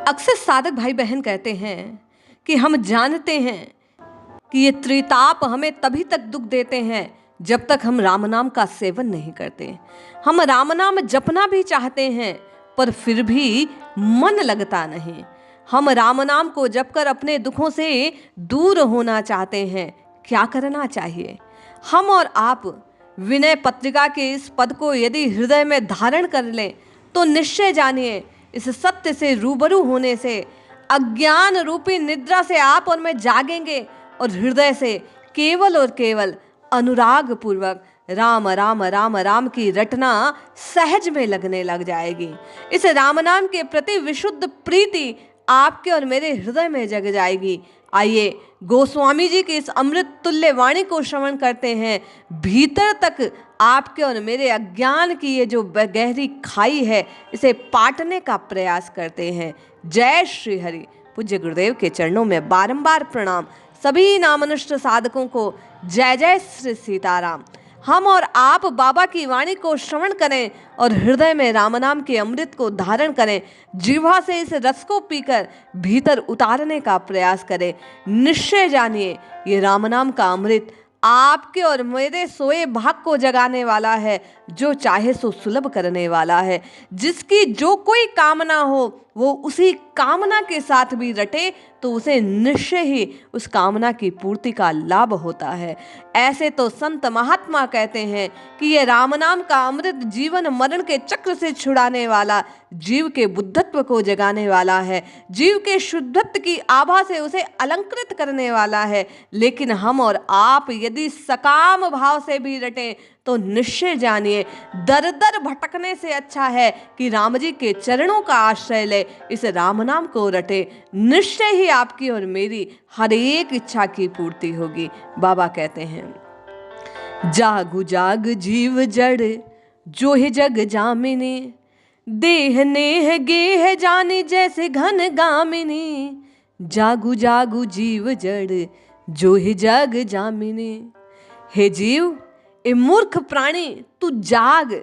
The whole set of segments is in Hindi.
अक्सर साधक भाई बहन कहते हैं कि हम जानते हैं कि ये त्रिताप हमें तभी तक दुख देते हैं जब तक हम राम नाम का सेवन नहीं करते। हम राम नाम जपना भी चाहते हैं पर फिर भी मन लगता नहीं। हम राम नाम को जपकर अपने दुखों से दूर होना चाहते हैं। क्या करना चाहिए? हम और आप विनय पत्रिका के इस पद को यदि हृदय में धारण कर लें तो निश्चय जानिए, इस सत्य से रूबरू होने से, अज्ञान रूपी निद्रा से आप और मैं जागेंगे और हृदय से केवल और केवल अनुराग पूर्वक राम राम राम राम की रटना सहज में लगने लग जाएगी। इस राम नाम के प्रति विशुद्ध प्रीति आपके और मेरे हृदय में जग जाएगी। आइए गोस्वामी जी की इस अमृत तुल्य वाणी को श्रवण करते हैं। भीतर तक आपके और मेरे अज्ञान की ये जो गहरी खाई है, इसे पाटने का प्रयास करते हैं। जय श्री हरि। पूज्य गुरुदेव के चरणों में बारंबार प्रणाम। सभी नामनिष्ठ साधकों को जय जय श्री सीताराम। हम और आप बाबा की वाणी को श्रवण करें और हृदय में राम नाम के अमृत को धारण करें। जिह्वा से इस रस को पीकर भीतर उतारने का प्रयास करें। निश्चय जानिए, ये राम नाम का अमृत आपके और मेरे सोए भाग को जगाने वाला है, जो चाहे सो सुलभ करने वाला है। जिसकी जो कोई कामना हो वो उसी कामना के साथ भी रटे तो उसे निश्चय ही उस कामना की पूर्ति का लाभ होता है। ऐसे तो संत महात्मा कहते हैं कि ये राम नाम का अमृत जीवन मरण के चक्र से छुड़ाने वाला, जीव के बुद्धत्व को जगाने वाला है, जीव के शुद्धत्व की आभा से उसे अलंकृत करने वाला है। लेकिन हम और आप यदि सकाम भाव से भी रटें तो निश्चय जानिए, दर दर भटकने से अच्छा है कि राम जी के चरणों का आश्रय ले, इस राम नाम को रटे। निश्चय ही आपकी और मेरी हर एक इच्छा की पूर्ति होगी। बाबा कहते हैं, जागु जाग जीव जड़ जो है जग जामिनी, देह नेह गेह जानी जैसे घन गामिनी। जागु जागु जीव जड़ जो है जग जामिनी। हे जीव, ए मूर्ख प्राणी, तू जाग।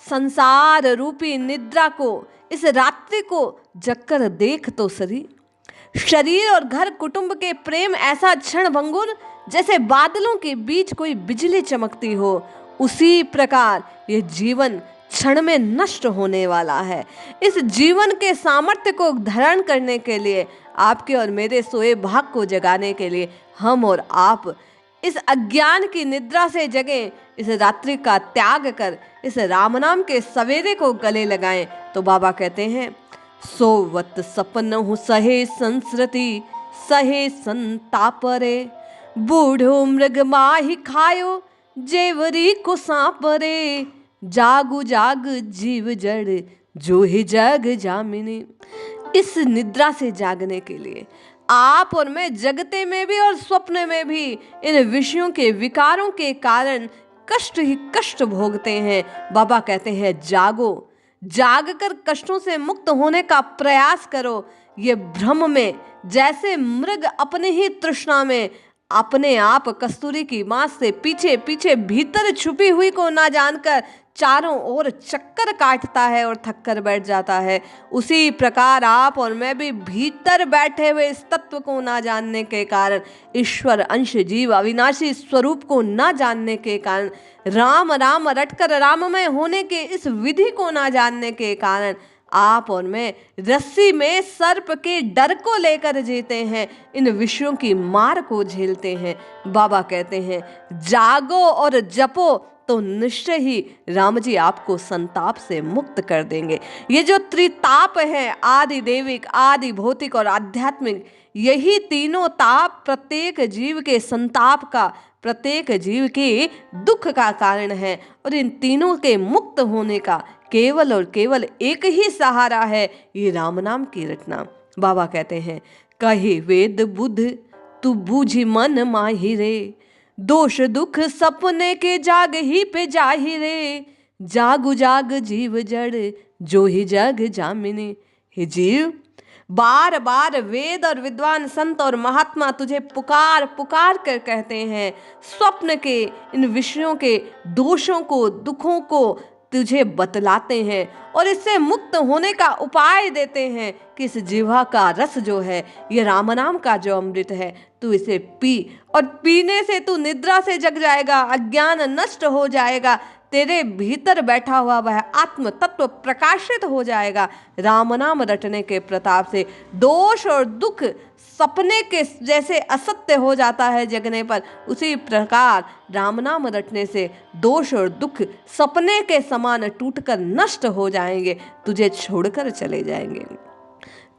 संसार रूपी निद्रा को, इस रात्रि को जगकर देख तो सही। शरीर और घर कुटुंब के प्रेम ऐसा क्षण भंगुर जैसे बादलों के बीच कोई बिजली चमकती हो, उसी प्रकार ये जीवन क्षण में नष्ट होने वाला है। इस जीवन के सामर्थ्य को धारण करने के लिए, आपके और मेरे सोए भाग को जगाने के लिए हम और आप इस अज्ञान की निद्रा से जगें, इस रात्रि का त्याग कर इस राम नाम के सवेरे को गले लगाएं। तो बाबा कहते हैं, सोवत सपनहु सहे संस्कृति सहे संतापरे, बूढ़ो मृग माही खायो जेवरी को सांपरे। जागु जाग जीव जड़ जो ही जग जामिनी। इस निद्रा से जागने के लिए आप और मैं जगते में भी और स्वप्न में भी इन विषयों के विकारों के कारण कष्ट ही कष्ट भोगते हैं। बाबा कहते हैं, जागो, जागकर कष्टों से मुक्त होने का प्रयास करो। ये भ्रम में जैसे मृग अपने ही तृष्णा में अपने आप कस्तूरी की मांस से पीछे पीछे भीतर छुपी हुई को ना जानकर चारों ओर चक्कर काटता है और थक कर बैठ जाता है, उसी प्रकार आप और मैं भी भीतर बैठे हुए इस तत्व को ना जानने के कारण, ईश्वर अंश जीव अविनाशी स्वरूप को ना जानने के कारण, राम राम रटकर राममय होने के इस विधि को ना जानने के कारण आप और मैं रस्सी में सर्प के डर को लेकर जीते हैं, इन विषयों की मार को झेलते हैं। बाबा कहते हैं, जागो और जपो तो निश्चय ही राम जी आपको संताप से मुक्त कर देंगे। ये जो त्रिताप है, आदि देविक, आदि भौतिक और आध्यात्मिक, यही तीनों ताप प्रत्येक जीव के संताप का, प्रत्येक जीव के दुख का कारण है। और इन तीनों के मुक्त होने का केवल और केवल एक ही सहारा है, ये राम नाम की रटना। बाबा कहते हैं, कहे वेद बुध तू बूझी मन माही रे, दोष दुख सपने के जाग ही पे जाही रे। जागु जाग जीव जड़ जो ही जग जामिनी। हे जीव, बार बार वेद और विद्वान संत और महात्मा तुझे पुकार पुकार कर कहते हैं, स्वप्न के इन विषयों के दोषों को, दुखों को तुझे बतलाते हैं और इससे मुक्त होने का उपाय देते हैं कि इस जीवा का रस जो है, ये राम नाम का जो अमृत है, तू इसे पी और पीने से तू निद्रा से जग जाएगा, अज्ञान नष्ट हो जाएगा, तेरे भीतर बैठा हुआ वह आत्म तत्व प्रकाशित हो जाएगा। राम नाम रटने के प्रताप से दोष और दुख सपने के जैसे असत्य हो जाता है जगने पर, उसी प्रकार राम नाम रटने से दोष और दुख सपने के समान टूटकर नष्ट हो जाएंगे, तुझे छोड़कर चले जाएंगे।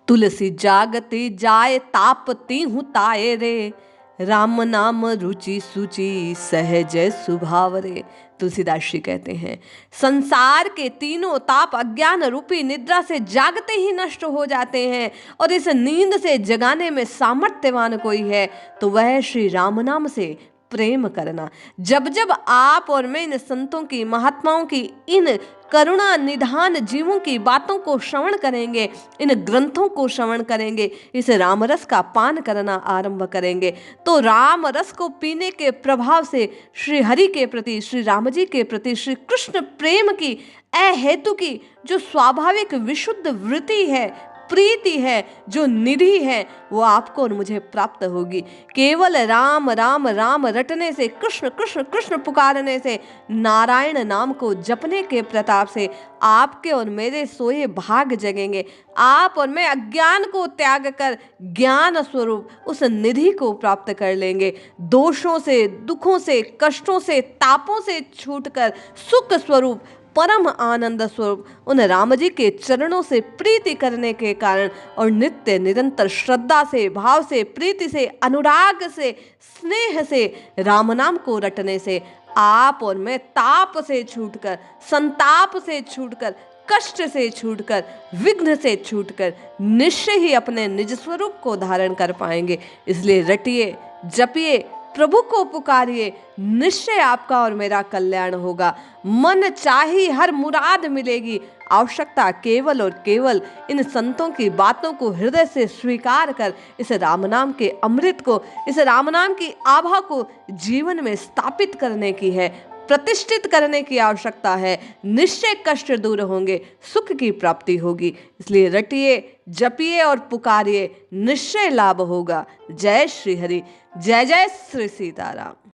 तुलसी जागती जाए तापती हूँ ताए रे, राम नाम रुचि सुचि सहज स्वभाव रे। तुलसीदास जी कहते हैं, संसार के तीनों ताप अज्ञान रूपी निद्रा से जागते ही नष्ट हो जाते हैं, और इस नींद से जगाने में सामर्थ्यवान कोई है तो वह श्री राम नाम से प्रेम करना। जब जब आप और मैं इन संतों की, महात्माओं की, इन करुणा निधान जीवों की बातों को श्रवण करेंगे, इन ग्रंथों को श्रवण करेंगे, इस राम रस का पान करना आरंभ करेंगे, तो राम रस को पीने के प्रभाव से श्री हरि के प्रति, श्री राम जी के प्रति, श्री कृष्ण प्रेम की अहेतु की जो स्वाभाविक विशुद्ध वृत्ति है, प्रीति है, जो निधि है, वो आपको और मुझे प्राप्त होगी। केवल राम राम राम रटने से, कृष्ण कृष्ण कृष्ण पुकारने से, नारायण नाम को जपने के प्रताप से आपके और मेरे सोए भाग जगेंगे। आप और मैं अज्ञान को त्याग कर ज्ञान स्वरूप उस निधि को प्राप्त कर लेंगे। दोषों से, दुखों से, कष्टों से, तापों से छूटकर सुख स्वरूप, परम आनंद स्वरूप उन राम जी के चरणों से प्रीति करने के कारण और नित्य निरंतर श्रद्धा से, भाव से, प्रीति से, अनुराग से, स्नेह से राम नाम को रटने से आप और मैं ताप से छूटकर, संताप से छूटकर, कष्ट से छूटकर, विघ्न से छूटकर निश्चय ही अपने निज स्वरूप को धारण कर पाएंगे। इसलिए रटिए, जपिए, प्रभु को पुकारिए, निश्चय आपका और मेरा कल्याण होगा। मन चाही हर मुराद मिलेगी। आवश्यकता केवल और केवल इन संतों की बातों को हृदय से स्वीकार कर इस राम नाम के अमृत को, इस राम नाम की आभा को जीवन में स्थापित करने की है, प्रतिष्ठित करने की आवश्यकता है। निश्चय कष्ट दूर होंगे, सुख की प्राप्ति होगी। इसलिए रटिए, जपिए और पुकारिए, निश्चय लाभ होगा। जय श्री हरि, जय जय श्री सीताराम।